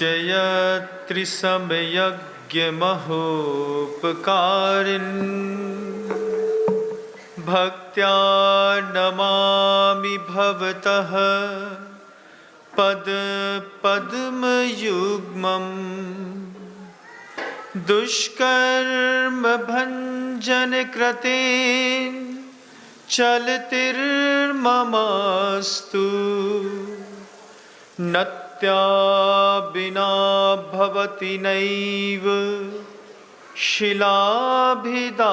जयत्रिसमयज्ञमहोपकारिन् भक्त्या नमामि भवतः पदपद्मयुग्मम् दुष्कर्म भञ्जन कृते चलतिर्ममास्तु नत्या बिना भवति नैव शिलाभिदावा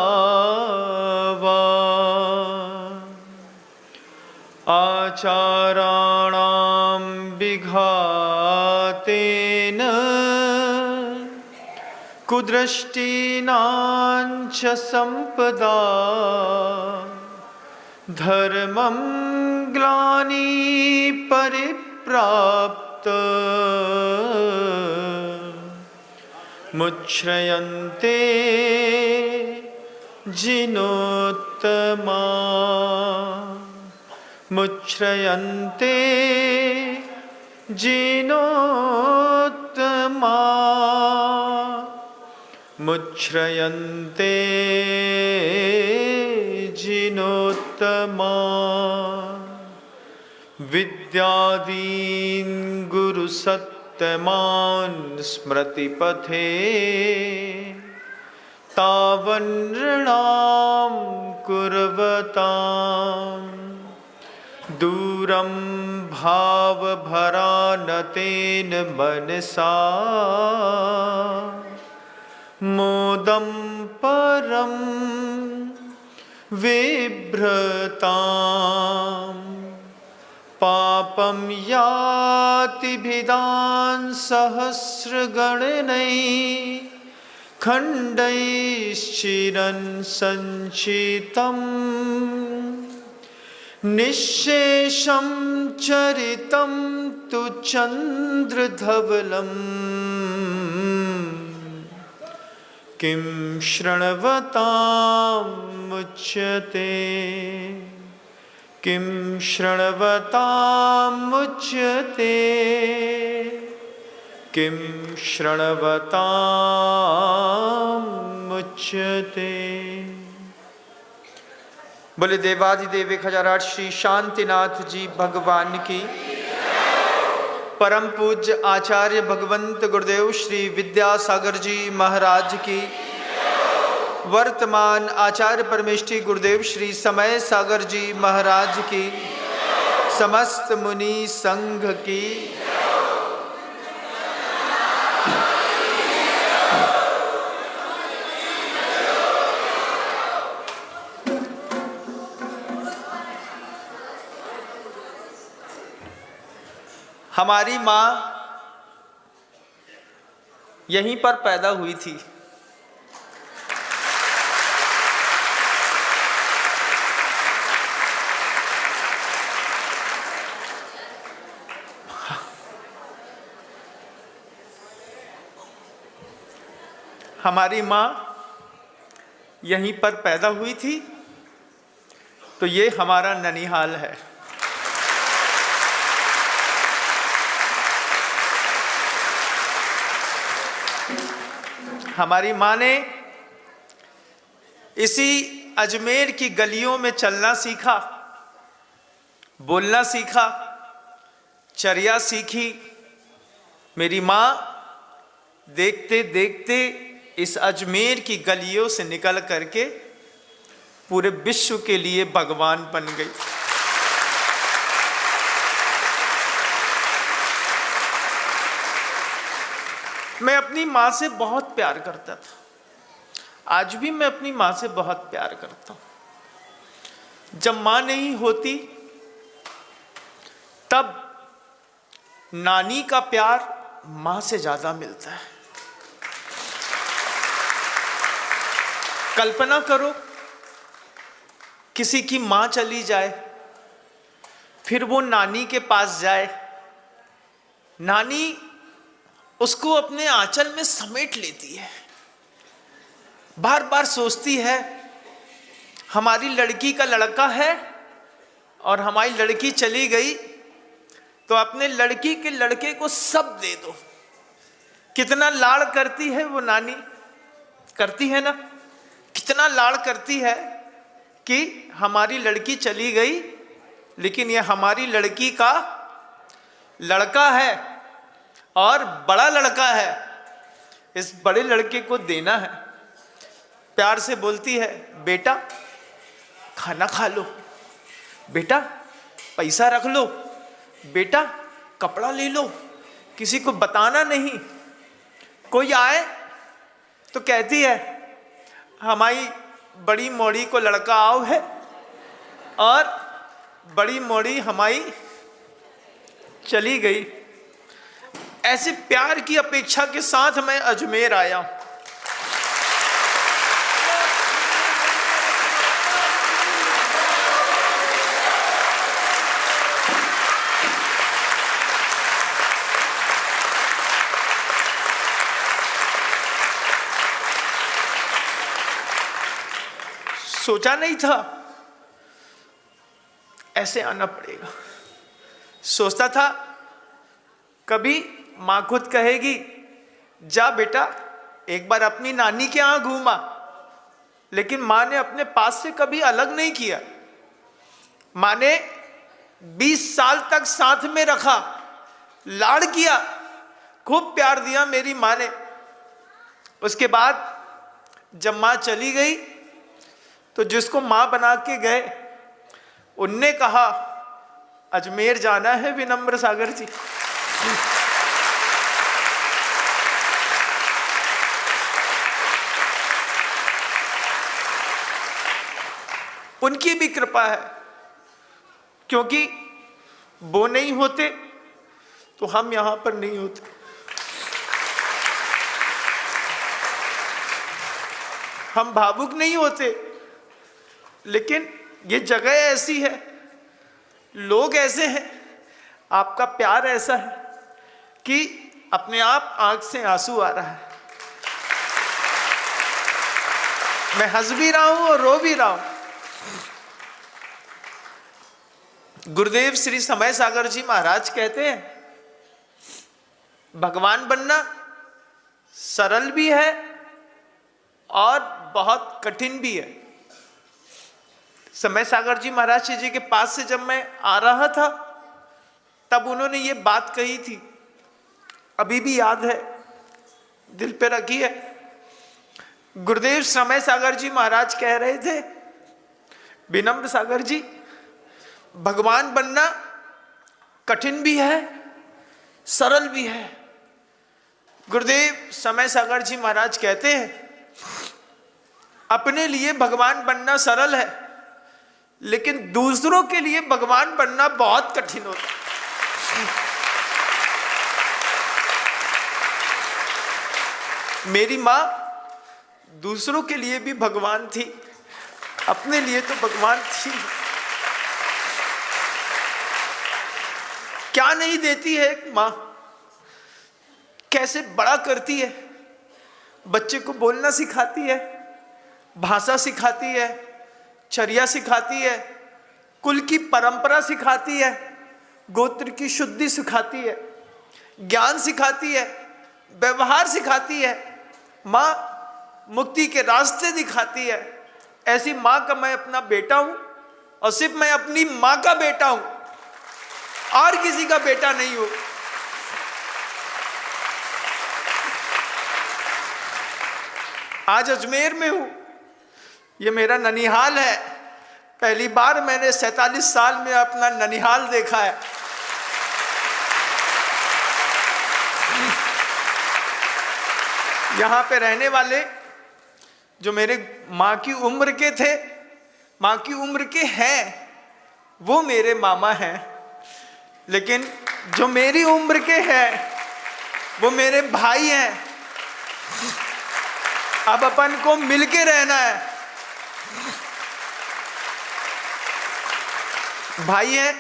आचाराणां विघातेन कुदृष्टीनां च संपदा धर्मं ग्लानिपरिप्राप्त मुच्यन्ते जिनोत्तमा मुच्यन्ते जिनोत्तमा मुच्यन्ते जिनोत्तमा विद्यादीन् गुरुसत्तमान् स्मृतिपथे तावन् नृणां कुर्वतां दूरं भावभरानतेन मनसा मोदं परं विभ्रतां पापं याति भिदान् सहस्रगणनैः खण्डैश्चिरन् सञ्चितं निःशेषं चरितं तु चन्द्रधवलम् किं शृण्वतामुच्यते किं शृण्वतामुच्यते किं शृण्वतामुच्यते। बोले देवाधिदेव एक हजाराठ श्री शांतिनाथ जी भगवान की, परम पूज्य आचार्य भगवंत गुरुदेव श्री विद्यासागर जी महाराज की, वर्तमान आचार्य परमेष्ठी गुरुदेव श्री समय सागर जी महाराज की, समस्त मुनि संघ की, हमारी माँ यहीं पर पैदा हुई थी। हमारी माँ यहीं पर पैदा हुई थी, तो ये हमारा ननिहाल है। हमारी माँ ने इसी अजमेर की गलियों में चलना सीखा, बोलना सीखा, चर्या सीखी। मेरी माँ देखते देखते इस अजमेर की गलियों से निकल करके पूरे विश्व के लिए भगवान बन गई। मैं अपनी माँ से बहुत प्यार करता था, आज भी मैं अपनी माँ से बहुत प्यार करता हूँ। जब माँ नहीं होती तब नानी का प्यार माँ से ज्यादा मिलता है। कल्पना करो, किसी की माँ चली जाए, फिर वो नानी के पास जाए, नानी उसको अपने आंचल में समेट लेती है, बार बार सोचती है हमारी लड़की का लड़का है और हमारी लड़की चली गई तो अपने लड़की के लड़के को सब दे दो, कितना लाड़ करती है वो नानी, करती है ना, कितना लाड़ करती है कि हमारी लड़की चली गई, लेकिन ये हमारी लड़की का लड़का है और बड़ा लड़का है, इस बड़े लड़के को देना है। प्यार से बोलती है, बेटा खाना खा लो, बेटा पैसा रख लो, बेटा कपड़ा ले लो, किसी को बताना नहीं। कोई आए तो कहती है, हमारी बड़ी मोड़ी को लड़का आओ है, और बड़ी मोड़ी हमारी चली गई। ऐसे प्यार की अपेक्षा के साथ मैं अजमेर आया। सोचा नहीं था ऐसे आना पड़ेगा। सोचता था कभी माँ खुद कहेगी, जा बेटा एक बार अपनी नानी के यहाँ घूमा, लेकिन माँ ने अपने पास से कभी अलग नहीं किया। माँ ने 20 साल तक साथ में रखा, लाड़ किया, खूब प्यार दिया मेरी माँ ने। उसके बाद जब माँ चली गई तो जिसको माँ बना के गए उनने कहा, अजमेर जाना है विनम्र सागर जी। उनकी भी कृपा है, क्योंकि वो नहीं होते तो हम यहां पर नहीं होते। हम भावुक नहीं होते, लेकिन ये जगह ऐसी है, लोग ऐसे हैं, आपका प्यार ऐसा है कि अपने आप आंख से आंसू आ रहा है। मैं हंस भी रहा हूं और रो भी रहा हूं। गुरुदेव श्री समय सागर जी महाराज कहते हैं, भगवान बनना सरल भी है और बहुत कठिन भी है। समय सागर जी महाराज जी के पास से जब मैं आ रहा था तब उन्होंने ये बात कही थी, अभी भी याद है, दिल पे रखी है। गुरुदेव समय सागर जी महाराज कह रहे थे, विनम्र सागर जी भगवान बनना कठिन भी है सरल भी है। गुरुदेव समय सागर जी महाराज कहते हैं, अपने लिए भगवान बनना सरल है, लेकिन दूसरों के लिए भगवान बनना बहुत कठिन होता है। मेरी माँ दूसरों के लिए भी भगवान थी, अपने लिए तो भगवान थी। क्या नहीं देती है एक माँ, कैसे बड़ा करती है, बच्चे को बोलना सिखाती है, भाषा सिखाती है, चर्या सिखाती है, कुल की परंपरा सिखाती है, गोत्र की शुद्धि सिखाती है, ज्ञान सिखाती है, व्यवहार सिखाती है, माँ मुक्ति के रास्ते दिखाती है। ऐसी माँ का मैं अपना बेटा हूं, और सिर्फ मैं अपनी माँ का बेटा हूं और किसी का बेटा नहीं हूं। आज अजमेर में हूं, ये मेरा ननिहाल है। पहली बार मैंने 47 साल में अपना ननिहाल देखा है। यहाँ पे रहने वाले जो मेरे माँ की उम्र के थे, माँ की उम्र के हैं, वो मेरे मामा हैं, लेकिन जो मेरी उम्र के हैं वो मेरे भाई हैं। अब अपन को मिलके रहना है। भाई है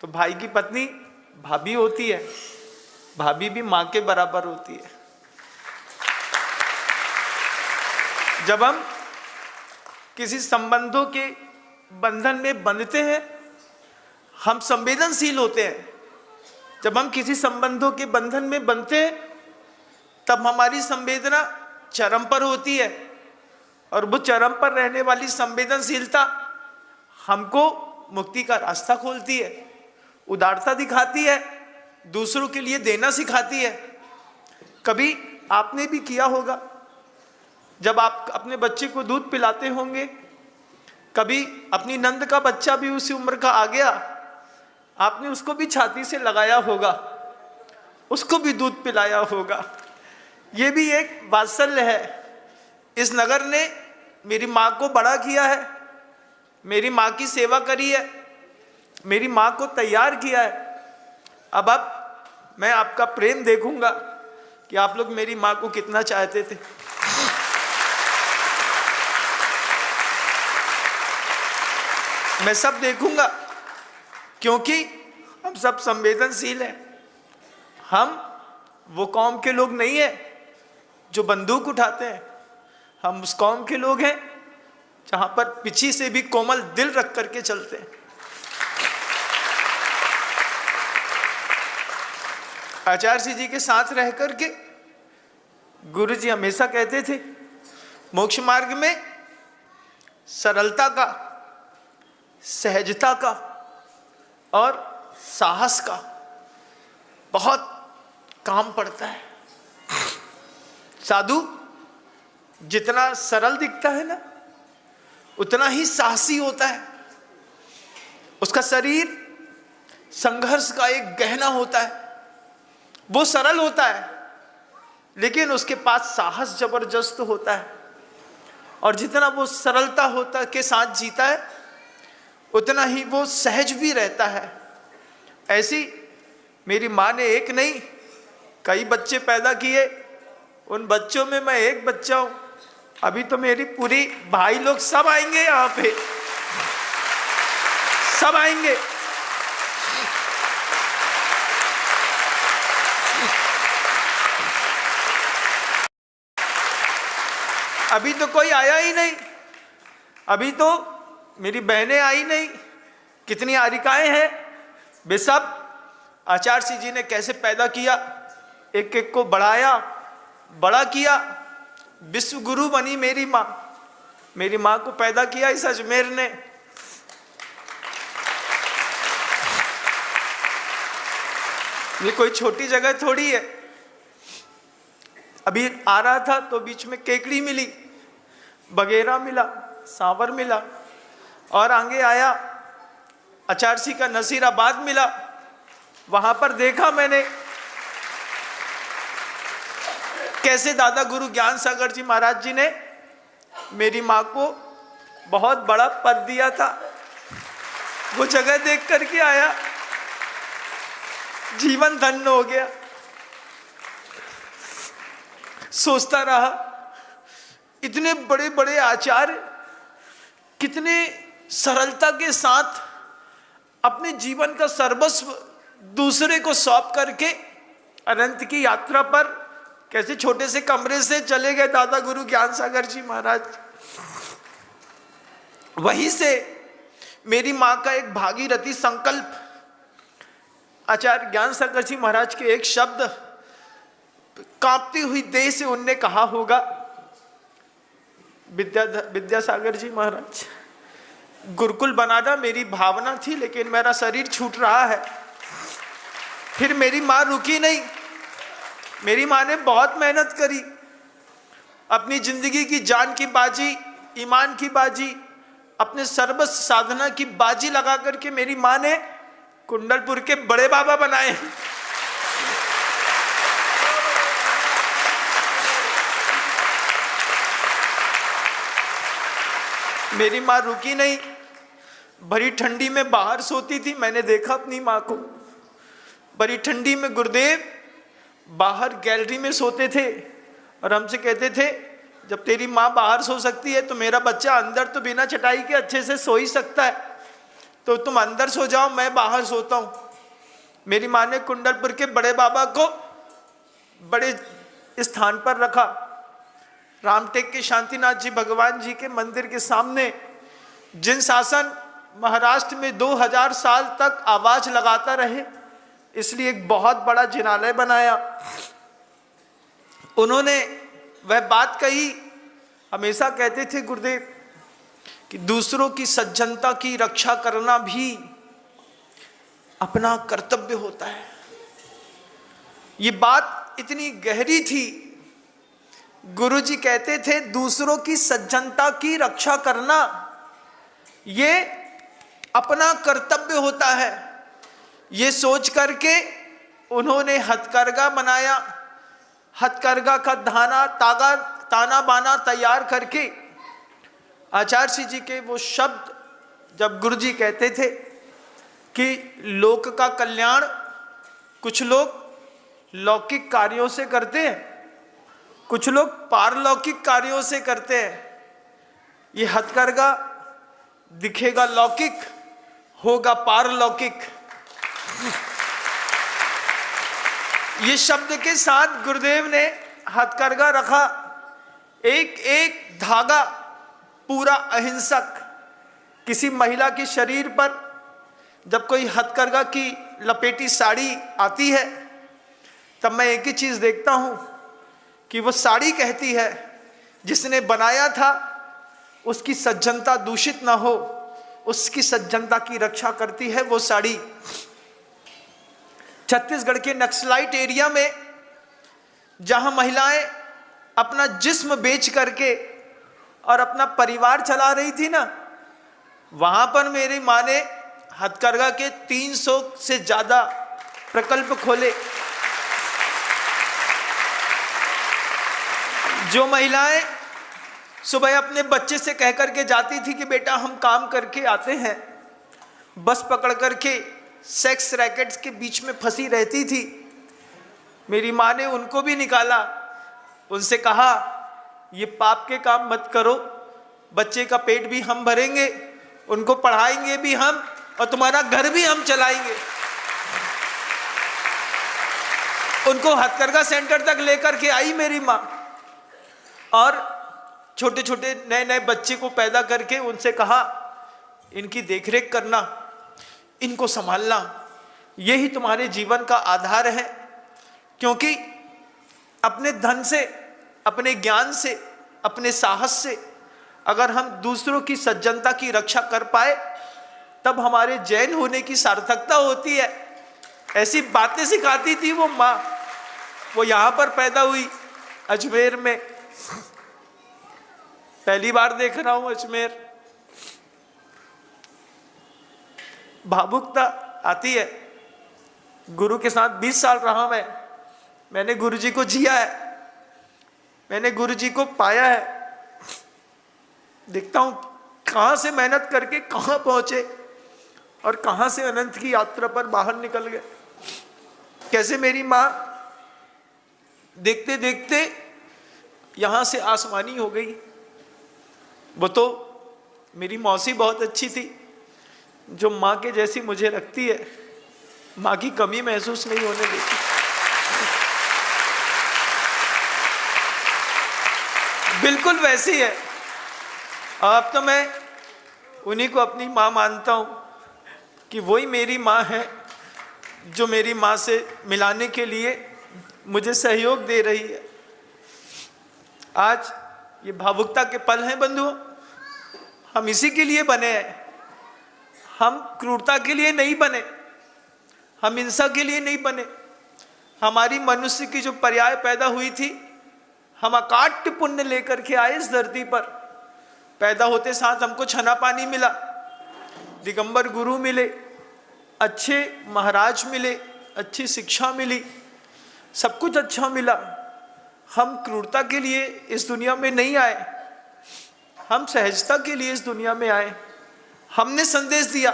तो भाई की पत्नी भाभी होती है, भाभी भी माँ के बराबर होती है। जब हम किसी संबंधों के बंधन में बंधते हैं, हम संवेदनशील होते हैं। जब हम किसी संबंधों के बंधन में बंधते हैं तब हमारी संवेदना चरम पर होती है, और वो चरम पर रहने वाली संवेदनशीलता हमको मुक्ति का रास्ता खोलती है, उदारता दिखाती है, दूसरों के लिए देना सिखाती है। कभी आपने भी किया होगा, जब आप अपने बच्चे को दूध पिलाते होंगे, कभी अपनी नंद का बच्चा भी उसी उम्र का आ गया, आपने उसको भी छाती से लगाया होगा, उसको भी दूध पिलाया होगा। ये भी एक वात्सल्य है। इस नगर ने मेरी माँ को बड़ा किया है, मेरी माँ की सेवा करी है, मेरी माँ को तैयार किया है। अब मैं आपका प्रेम देखूंगा कि आप लोग मेरी माँ को कितना चाहते थे। मैं सब देखूंगा, क्योंकि हम सब संवेदनशील हैं। हम वो कौम के लोग नहीं हैं जो बंदूक उठाते हैं। हम उस कौम के लोग हैं जहां पर पीछे से भी कोमल दिल रख करके चलते हैं। आचार्य जी के साथ रह करके गुरु जी हमेशा कहते थे, मोक्ष मार्ग में सरलता का, सहजता का और साहस का बहुत काम पड़ता है। साधु जितना सरल दिखता है ना, उतना ही साहसी होता है। उसका शरीर संघर्ष का एक गहना होता है। वो सरल होता है, लेकिन उसके पास साहस जबरदस्त होता है। और जितना वो सरलता होता के साथ जीता है, उतना ही वो सहज भी रहता है। ऐसी मेरी माँ ने एक नहीं, कई बच्चे पैदा किए। उन बच्चों में मैं एक बच्चा हूं। अभी तो मेरी पूरी भाई लोग सब आएंगे, यहाँ पे सब आएंगे। अभी तो कोई आया ही नहीं, अभी तो मेरी बहनें आई नहीं। कितनी आरिकाएं हैं, वे सब आचार्य जी ने कैसे पैदा किया, एक एक को बढ़ाया, बड़ा किया। विश्व गुरु बनी मेरी माँ। मेरी माँ को पैदा किया इस अजमेर ने। ये कोई छोटी जगह थोड़ी है। अभी आ रहा था तो बीच में केकड़ी मिली, बगेरा मिला, सांवर मिला, और आगे आया आचार्य जी का नसीराबाद मिला। वहां पर देखा मैंने कैसे दादा गुरु ज्ञान सागर जी महाराज जी ने मेरी माँ को बहुत बड़ा पद दिया था। वो जगह देख करके आया, जीवन धन्य हो गया। सोचता रहा, इतने बड़े बड़े आचार्य कितने सरलता के साथ अपने जीवन का सर्वस्व दूसरे को सौंप करके अनंत की यात्रा पर कैसे छोटे से कमरे से चले गए दादा गुरु ज्ञान सागर जी महाराज। वहीं से मेरी माँ का एक भागीरथी संकल्प, आचार्य ज्ञान सागर जी महाराज के एक शब्द कांपती हुई देह से उनने कहा होगा, विद्यासागर जी महाराज, गुरुकुल बनाना मेरी भावना थी, लेकिन मेरा शरीर छूट रहा है। फिर मेरी माँ रुकी नहीं। मेरी माँ ने बहुत मेहनत करी, अपनी जिंदगी की जान की बाजी, ईमान की बाजी, अपने सर्वस्व साधना की बाजी लगा करके मेरी माँ ने कुंडलपुर के बड़े बाबा बनाए। मेरी माँ रुकी नहीं। भरी ठंडी में बाहर सोती थी। मैंने देखा अपनी माँ को, भरी ठंडी में गुरुदेव बाहर गैलरी में सोते थे और हमसे कहते थे, जब तेरी माँ बाहर सो सकती है तो मेरा बच्चा अंदर तो बिना चटाई के अच्छे से सो ही सकता है, तो तुम अंदर सो जाओ, मैं बाहर सोता हूँ। मेरी माँ ने कुंडलपुर के बड़े बाबा को बड़े स्थान पर रखा। रामटेक के शांतिनाथ जी भगवान जी के मंदिर के सामने जिन शासन महाराष्ट्र में 2000 साल तक आवाज लगाता रहे, इसलिए एक बहुत बड़ा जिनालय बनाया। उन्होंने वह बात कही, हमेशा कहते थे गुरुदेव कि दूसरों की सज्जनता की रक्षा करना भी अपना कर्तव्य होता है। ये बात इतनी गहरी थी। गुरुजी कहते थे दूसरों की सज्जनता की रक्षा करना ये अपना कर्तव्य होता है। ये सोच करके उन्होंने हथकरघा बनाया। हथकरघा का ताना बाना तैयार करके आचार्य जी के वो शब्द जब गुरुजी कहते थे कि लोक का कल्याण कुछ लोग लौकिक कार्यों से करते हैं, कुछ लोग पारलौकिक कार्यों से करते हैं। ये हथकरघा दिखेगा लौकिक, होगा पारलौकिक। ये शब्द के साथ गुरुदेव ने हथकरघा रखा, एक एक धागा पूरा अहिंसक। किसी महिला के शरीर पर जब कोई हथकरघा की लपेटी साड़ी आती है तब मैं एक ही चीज देखता हूं कि वो साड़ी कहती है जिसने बनाया था उसकी सज्जनता दूषित ना हो, उसकी सज्जनता की रक्षा करती है वो साड़ी। छत्तीसगढ़ के नक्सलाइट एरिया में जहां महिलाएं अपना जिस्म बेच करके और अपना परिवार चला रही थी ना, वहां पर मेरी मां ने हथकरघा के 300 से ज्यादा प्रकल्प खोले। जो महिलाएं सुबह अपने बच्चे से कह करके जाती थी कि बेटा हम काम करके आते हैं, बस पकड़ करके सेक्स रैकेट्स के बीच में फंसी रहती थी, मेरी मां ने उनको भी निकाला। उनसे कहा ये पाप के काम मत करो, बच्चे का पेट भी हम भरेंगे, उनको पढ़ाएंगे भी हम और तुम्हारा घर भी हम चलाएंगे। उनको हथकरघा सेंटर तक लेकर के आई मेरी मां और छोटे छोटे नए नए बच्चे को पैदा करके उनसे कहा इनकी देखरेख करना, इनको संभालना, यही तुम्हारे जीवन का आधार है। क्योंकि अपने धन से, अपने ज्ञान से, अपने साहस से अगर हम दूसरों की सज्जनता की रक्षा कर पाए तब हमारे जैन होने की सार्थकता होती है। ऐसी बातें सिखाती थी वो माँ। वो यहाँ पर पैदा हुई अजमेर में, पहली बार देख रहा हूं अजमेर। भावुकता आती है। गुरु के साथ 20 साल रहा मैंने गुरु जी को जिया है, मैंने गुरु जी को पाया है। देखता हूं कहां से मेहनत करके कहां पहुंचे और कहां से अनंत की यात्रा पर बाहर निकल गए। कैसे मेरी मां देखते देखते यहां से आसमानी हो गई। वो तो मेरी मौसी बहुत अच्छी थी, जो माँ के जैसी मुझे रखती है, माँ की कमी महसूस नहीं होने देती। बिल्कुल वैसी है। अब तो मैं उन्हीं को अपनी माँ मानता हूँ कि वही मेरी माँ है जो मेरी माँ से मिलाने के लिए मुझे सहयोग दे रही है। आज ये भावुकता के पल हैं बंधुओं, हम इसी के लिए बने हैं। हम क्रूरता के लिए नहीं बने, हम हिंसा के लिए नहीं बने। हमारी मनुष्य की जो पर्याय पैदा हुई थी, हम अकाट्य पुण्य लेकर के आए इस धरती पर। पैदा होते साथ हमको छना पानी मिला, दिगंबर गुरु मिले, अच्छे महाराज मिले, अच्छी शिक्षा मिली, सब कुछ अच्छा मिला। हम क्रूरता के लिए इस दुनिया में नहीं आए, हम सहजता के लिए इस दुनिया में आए। हमने संदेश दिया,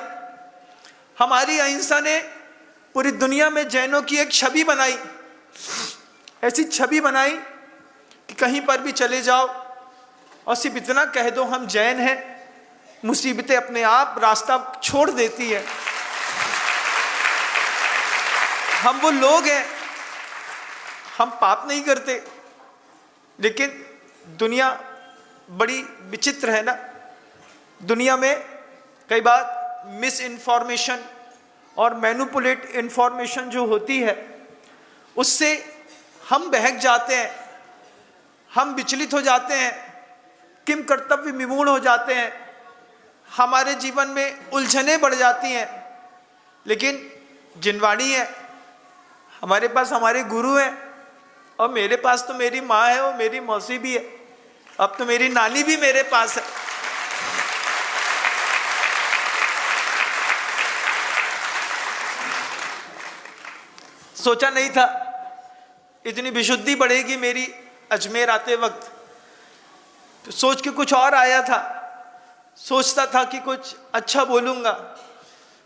हमारी अहिंसा ने पूरी दुनिया में जैनों की एक छवि बनाई, ऐसी छवि बनाई कि कहीं पर भी चले जाओ और सिर्फ इतना कह दो हम जैन हैं, मुसीबतें अपने आप रास्ता छोड़ देती है। हम वो लोग हैं, हम पाप नहीं करते, लेकिन दुनिया बड़ी विचित्र है ना। दुनिया में कई बार मिस इन्फॉर्मेशन और मैनिपुलेट इन्फॉर्मेशन जो होती है, उससे हम बहक जाते हैं, हम विचलित हो जाते हैं, किम कर्तव्य विमूढ़ हो जाते हैं, हमारे जीवन में उलझनें बढ़ जाती हैं। लेकिन जिनवाणी है, हमारे पास हमारे गुरु हैं, और मेरे पास तो मेरी माँ है और मेरी मौसी भी है, अब तो मेरी नानी भी मेरे पास है। सोचा नहीं था इतनी विशुद्धि बढ़ेगी मेरी अजमेर आते वक्त, तो सोच के कुछ और आया था। सोचता था कि कुछ अच्छा बोलूंगा,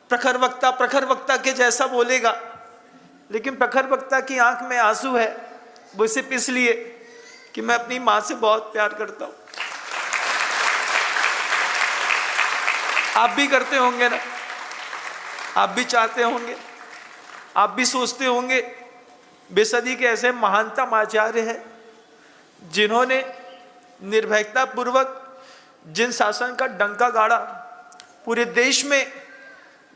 प्रखर वक्ता के जैसा बोलेगा, लेकिन प्रखर वक्ता की आंख में आंसू है, वो सिर्फ इसलिए कि मैं अपनी माँ से बहुत प्यार करता हूँ। आप भी करते होंगे ना, आप भी चाहते होंगे, आप भी सोचते होंगे। बेसदी के ऐसे महानतम आचार्य हैं जिन्होंने निर्भयता पूर्वक जिन शासन का डंका गाड़ा, पूरे देश में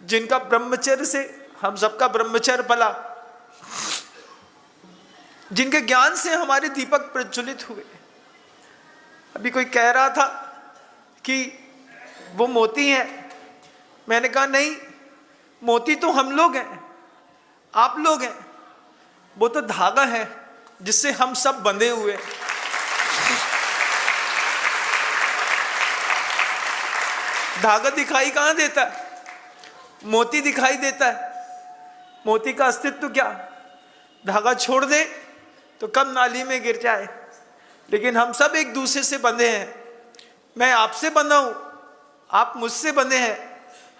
जिनका ब्रह्मचर्य से हम सबका ब्रह्मचर्य पला, जिनके ज्ञान से हमारे दीपक प्रज्वलित हुए। अभी कोई कह रहा था कि वो मोती हैं, मैंने कहा नहीं, मोती तो हम लोग हैं, आप लोग हैं, वो तो धागा है जिससे हम सब बंधे हुए हैं। धागा दिखाई कहां देता है? मोती दिखाई देता है। मोती का अस्तित्व क्या? धागा छोड़ दे तो कब नाली में गिर जाए। लेकिन हम सब एक दूसरे से बंधे हैं। मैं आपसे बंधा हूं, आप मुझसे बंधे हैं,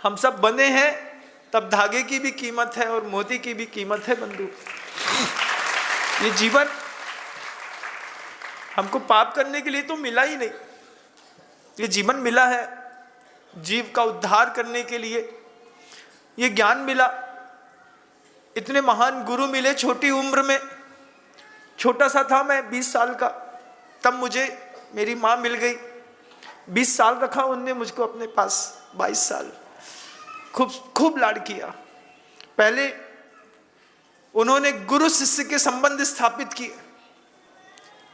हम सब बंधे हैं, तब धागे की भी कीमत है और मोती की भी कीमत है बंधु। ये जीवन हमको पाप करने के लिए तो मिला ही नहीं, ये जीवन मिला है जीव का उद्धार करने के लिए। ये ज्ञान मिला, इतने महान गुरु मिले छोटी उम्र में। छोटा सा था मैं, 20 साल का, तब मुझे मेरी माँ मिल गई। 20 साल रखा उनने मुझको अपने पास, 22 साल खूब लाड किया। पहले उन्होंने गुरु शिष्य के संबंध स्थापित किए।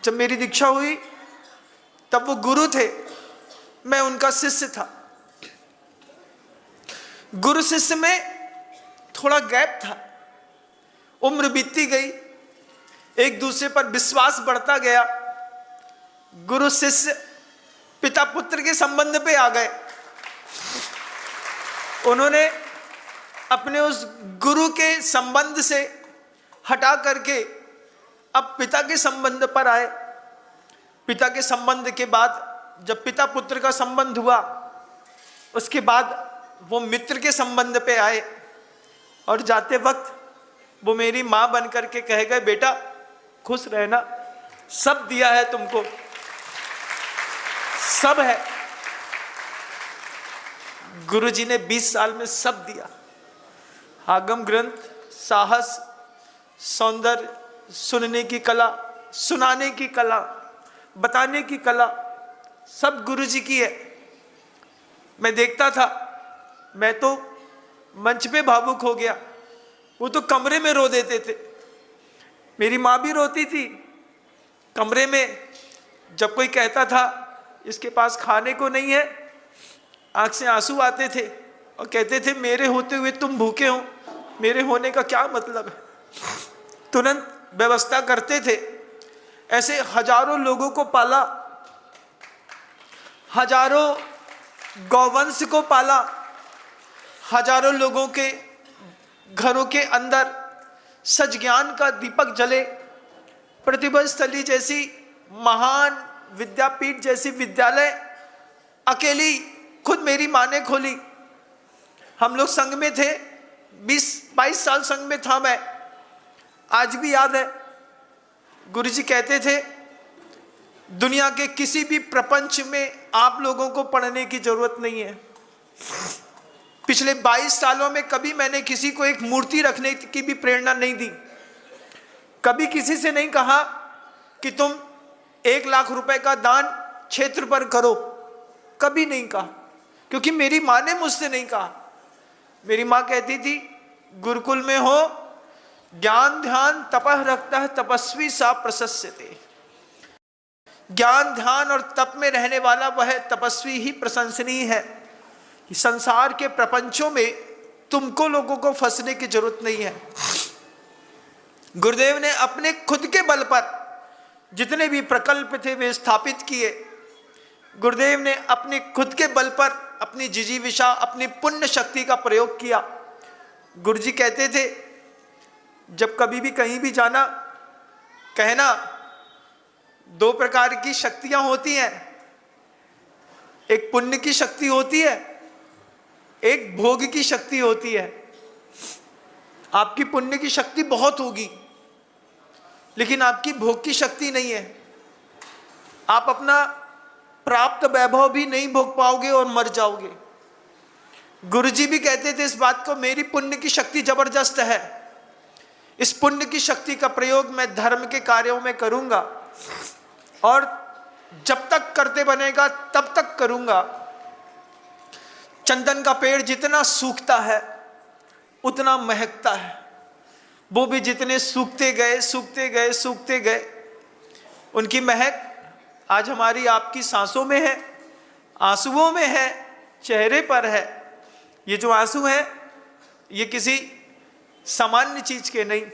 जब मेरी दीक्षा हुई तब वो गुरु थे, मैं उनका शिष्य था। गुरु शिष्य में थोड़ा गैप था, उम्र बीतती गई, एक दूसरे पर विश्वास बढ़ता गया। गुरु शिष्य पिता पुत्र के संबंध पे आ गए। उन्होंने अपने उस गुरु के संबंध से हटा करके अब पिता के संबंध पर आए। पिता के संबंध के बाद जब पिता पुत्र का संबंध हुआ, उसके बाद वो मित्र के संबंध पे आए। और जाते वक्त वो मेरी माँ बन करके कह गए, बेटा खुश रहना, सब दिया है तुमको, सब है। गुरुजी ने 20 साल में सब दिया। आगम ग्रंथ, साहस, सौंदर्य, सुनने की कला, सुनाने की कला, बताने की कला, सब गुरुजी की है। मैं देखता था, मैं तो मंच पे भावुक हो गया, वो तो कमरे में रो देते थे। मेरी माँ भी रोती थी कमरे में। जब कोई कहता था इसके पास खाने को नहीं है, आंख से आंसू आते थे और कहते थे मेरे होते हुए तुम भूखे हो, मेरे होने का क्या मतलब है। तुरंत व्यवस्था करते थे। ऐसे हजारों लोगों को पाला, हजारों गौवंश को पाला, हजारों लोगों के घरों के अंदर सच ज्ञान का दीपक जले। प्रतिभा स्थली जैसी महान विद्यापीठ जैसी विद्यालय अकेली खुद मेरी माँ ने खोली। हम लोग संघ में थे, 20-22 साल संघ में था मैं। आज भी याद है, गुरुजी कहते थे दुनिया के किसी भी प्रपंच में आप लोगों को पढ़ने की जरूरत नहीं है। पिछले 22 सालों में कभी मैंने किसी को एक मूर्ति रखने की भी प्रेरणा नहीं दी। कभी किसी से नहीं कहा कि तुम 1 लाख रुपए का दान क्षेत्र पर करो, कभी नहीं कहा, क्योंकि मेरी माँ ने मुझसे नहीं कहा। मेरी माँ कहती थी गुरुकुल में हो ज्ञान ध्यान तपह रखता है तपस्वी सा प्रशस्यते। ज्ञान ध्यान और तप में रहने वाला वह तपस्वी ही प्रशंसनीय है। संसार के प्रपंचों में तुमको लोगों को फंसने की जरूरत नहीं है। गुरुदेव ने अपने खुद के बल पर जितने भी प्रकल्प थे वे स्थापित किए। गुरुदेव ने अपने खुद के बल पर अपनी जिजीविषा, अपनी पुण्य शक्ति का प्रयोग किया। गुरुजी कहते थे, जब कभी भी कहीं भी जाना, कहना दो प्रकार की शक्तियां होती हैं, एक पुण्य की शक्ति होती है, एक भोग की शक्ति होती है। आपकी पुण्य की शक्ति बहुत होगी, लेकिन आपकी भोग की शक्ति नहीं है। आप अपना प्राप्त वैभव भी नहीं भोग पाओगे और मर जाओगे। गुरुजी भी कहते थे इस बात को, मेरी पुण्य की शक्ति जबरदस्त है, इस पुण्य की शक्ति का प्रयोग मैं धर्म के कार्यों में करूंगा और जब तक करते बनेगा तब तक करूंगा। चंदन का पेड़ जितना सूखता है उतना महकता है, वो भी जितने सूखते गए सूखते गए सूखते गए, उनकी महक आज हमारी आपकी सांसों में है, आंसुओं में है, चेहरे पर है। ये जो आंसू हैं ये किसी सामान्य चीज के नहीं,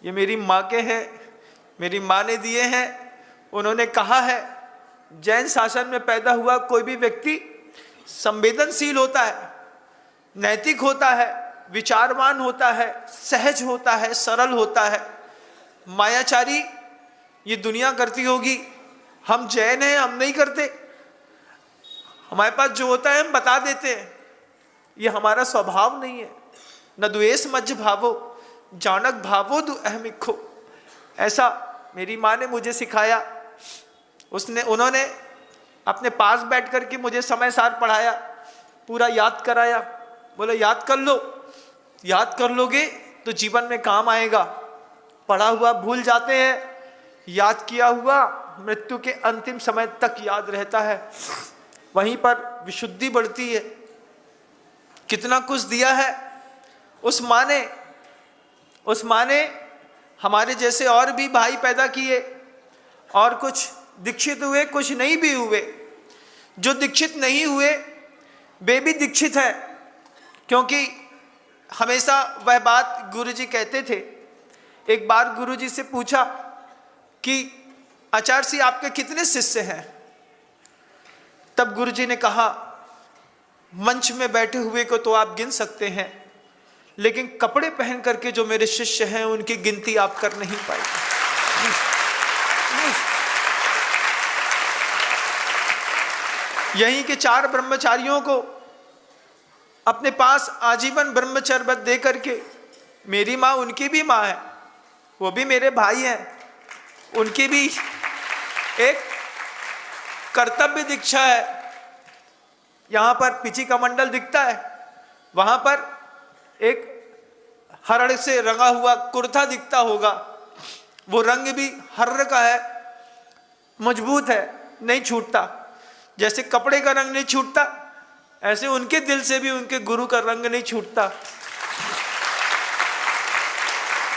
ये मेरी माँ के हैं, मेरी माँ ने दिए हैं। उन्होंने कहा है, जैन शासन में पैदा हुआ कोई भी व्यक्ति संवेदनशील होता है, नैतिक होता है, विचारवान होता है, सहज होता है, सरल होता है। मायाचारी ये दुनिया करती होगी, हम जैन हैं, हम नहीं करते, हमारे पास जो होता है हम बता देते हैं। ये हमारा स्वभाव नहीं है। न द्वेष मज्ज भावो जानक भावो दु अहमिखो, ऐसा मेरी माँ ने मुझे सिखाया। उन्होंने अपने पास बैठ कर के मुझे समय सार पढ़ाया, पूरा याद कराया। बोले याद कर लो, याद कर लोगे तो जीवन में काम आएगा। पढ़ा हुआ भूल जाते हैं, याद किया हुआ मृत्यु के अंतिम समय तक याद रहता है, वहीं पर विशुद्धि बढ़ती है। कितना कुछ दिया है उस माँ ने हमारे जैसे और भी भाई पैदा किए, और कुछ दीक्षित हुए, कुछ नहीं भी हुए। जो दीक्षित नहीं हुए वे भी दीक्षित हैं, क्योंकि हमेशा वह बात गुरुजी कहते थे। एक बार गुरुजी से पूछा कि आचार्य जी आपके कितने शिष्य हैं? तब गुरुजी ने कहा, मंच में बैठे हुए को तो आप गिन सकते हैं, लेकिन कपड़े पहन करके जो मेरे शिष्य हैं उनकी गिनती आप कर नहीं पाएंगे। यहीं के 4 ब्रह्मचारियों को अपने पास आजीवन ब्रह्मचर्य दे करके, मेरी माँ उनकी भी माँ है, वो भी मेरे भाई हैं, उनकी भी एक कर्तव्य दीक्षा है। यहाँ पर पिची का मंडल दिखता है, वहाँ पर एक हरण से रंगा हुआ कुर्ता दिखता होगा, वो रंग भी हर्र का है, मजबूत है, नहीं छूटता। जैसे कपड़े का रंग नहीं छूटता, ऐसे उनके दिल से भी उनके गुरु का रंग नहीं छूटता।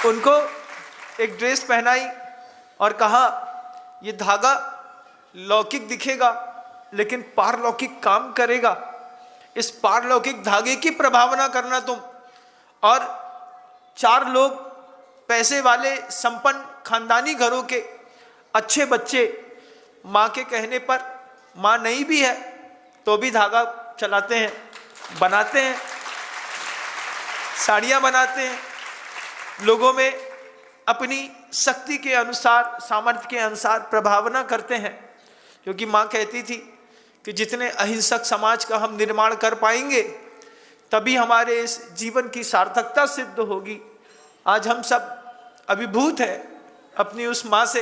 उनको एक ड्रेस पहनाई और कहा, ये धागा लौकिक दिखेगा लेकिन पारलौकिक काम करेगा। इस पारलौकिक धागे की प्रभावना करना तुम। और 4 लोग पैसे वाले संपन्न खानदानी घरों के अच्छे बच्चे, माँ के कहने पर, माँ नहीं भी है तो भी धागा चलाते हैं, बनाते हैं, साड़ियाँ बनाते हैं, लोगों में अपनी शक्ति के अनुसार, सामर्थ्य के अनुसार प्रभावना करते हैं। क्योंकि माँ कहती थी कि जितने अहिंसक समाज का हम निर्माण कर पाएंगे तभी हमारे इस जीवन की सार्थकता सिद्ध होगी। आज हम सब अभिभूत हैं अपनी उस माँ से।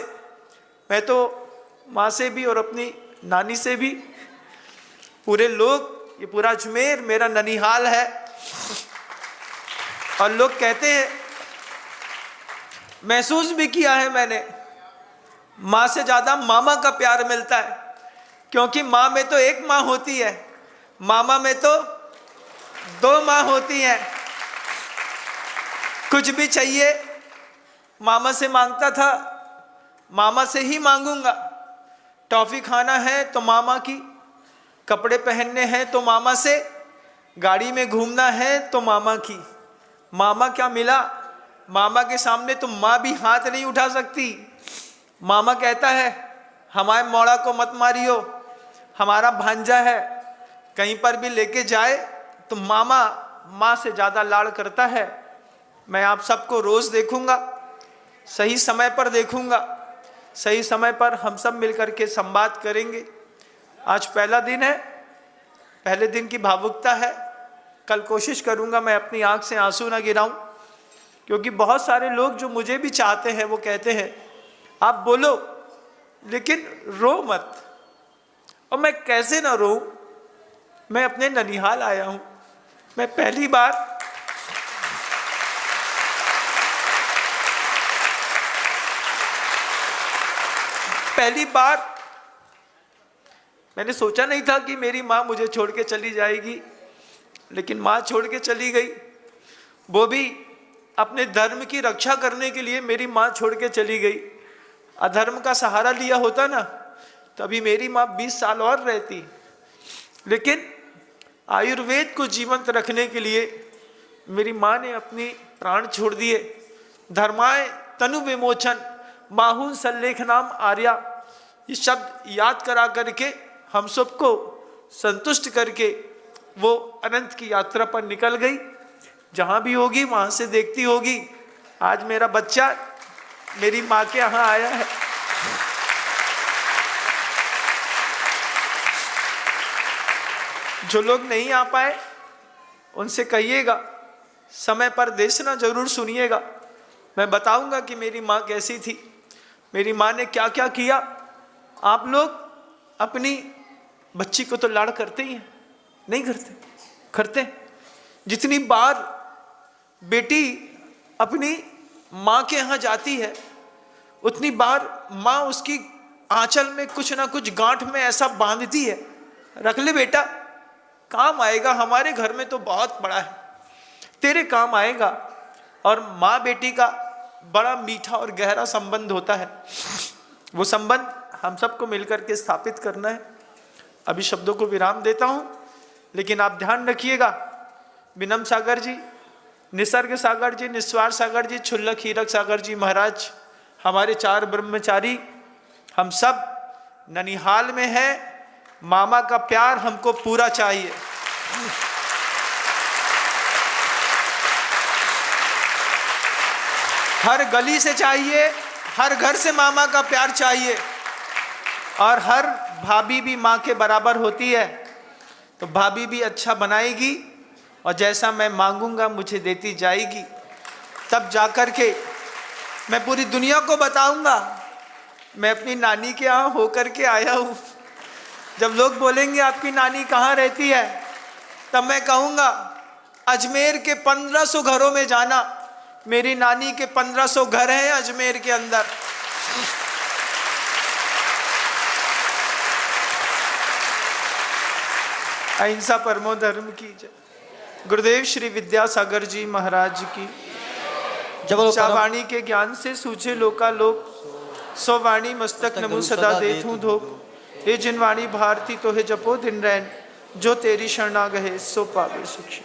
मैं तो माँ से भी और अपनी नानी से भी, पूरे लोग, ये पूरा अजमेर मेरा ननिहाल है। और लोग कहते हैं, महसूस भी किया है मैंने, माँ से ज्यादा मामा का प्यार मिलता है। क्योंकि माँ में तो एक माँ होती है, मामा में तो 2 माँ होती हैं। कुछ भी चाहिए मामा से मांगता था, मामा से ही मांगूंगा। टॉफी खाना है तो मामा की, कपड़े पहनने हैं तो मामा से, गाड़ी में घूमना है तो मामा की। मामा क्या मिला? मामा के सामने तो माँ भी हाथ नहीं उठा सकती। मामा कहता है हमारे मोड़ा को मत मारियो, हमारा भांजा है। कहीं पर भी लेके जाए तो मामा माँ से ज़्यादा लाड़ करता है। मैं आप सबको रोज़ देखूंगा, सही समय पर देखूंगा, सही समय पर हम सब मिलकर के संवाद करेंगे। आज पहला दिन है, पहले दिन की भावुकता है। कल कोशिश करूंगा मैं अपनी आंख से आंसू ना गिराऊं, क्योंकि बहुत सारे लोग जो मुझे भी चाहते हैं वो कहते हैं आप बोलो लेकिन रो मत। और मैं कैसे ना रोऊं? मैं अपने ननिहाल आया हूं। मैं पहली बार मैंने सोचा नहीं था कि मेरी माँ मुझे छोड़ के चली जाएगी, लेकिन माँ छोड़ के चली गई। वो भी अपने धर्म की रक्षा करने के लिए मेरी माँ छोड़ के चली गई। अधर्म का सहारा लिया होता ना, तभी मेरी माँ 20 साल और रहती। लेकिन आयुर्वेद को जीवंत रखने के लिए मेरी माँ ने अपनी प्राण छोड़ दिए। धर्माय तनु विमोचन माहुन सल्लेख नाम आर्या, ये शब्द याद करा करके हम सबको संतुष्ट करके वो अनंत की यात्रा पर निकल गई। जहाँ भी होगी वहाँ से देखती होगी। आज मेरा बच्चा मेरी माँ के यहाँ आया है। जो लोग नहीं आ पाए उनसे कहिएगा समय पर देशना जरूर सुनिएगा। मैं बताऊंगा कि मेरी माँ कैसी थी, मेरी माँ ने क्या क्या किया। आप लोग अपनी बच्ची को तो लाड़ करते ही हैं, नहीं करते? करते। जितनी बार बेटी अपनी माँ के यहाँ जाती है उतनी बार माँ उसकी आंचल में कुछ ना कुछ गांठ में ऐसा बांधती है, रख ले बेटा, काम आएगा, हमारे घर में तो बहुत बड़ा है, तेरे काम आएगा। और माँ बेटी का बड़ा मीठा और गहरा संबंध होता है। वो संबंध हम सबको मिलकर के स्थापित करना है। अभी शब्दों को विराम देता हूं, लेकिन आप ध्यान रखिएगा, विनम सागर जी, निसर्ग सागर जी, निस्वार सागर जी, छुल्लक हीरक सागर जी महाराज, हमारे 4 ब्रह्मचारी, हम सब ननिहाल में हैं। मामा का प्यार हमको पूरा चाहिए। हर गली से चाहिए, हर घर से मामा का प्यार चाहिए। और हर भाभी भी माँ के बराबर होती है, तो भाभी भी अच्छा बनाएगी और जैसा मैं मांगूंगा मुझे देती जाएगी। तब जाकर के मैं पूरी दुनिया को बताऊंगा मैं अपनी नानी के यहाँ होकर के आया हूँ। जब लोग बोलेंगे आपकी नानी कहाँ रहती है, तब मैं कहूँगा अजमेर के 1500 घरों में जाना। मेरी नानी के 1500 घर हैं अजमेर के अंदर। अहिंसा परमो धर्म की जय। गुरुदेव श्री विद्यासागर जी महाराज की। जब वाणी के ज्ञान से सूझे लोकालोक, सो वाणी मस्तक नमु सदा देथूं धोक। हे जिन वाणी भारती तो है जपो दिन रैन, जो तेरी शरणा गहे सो पावे सुखी।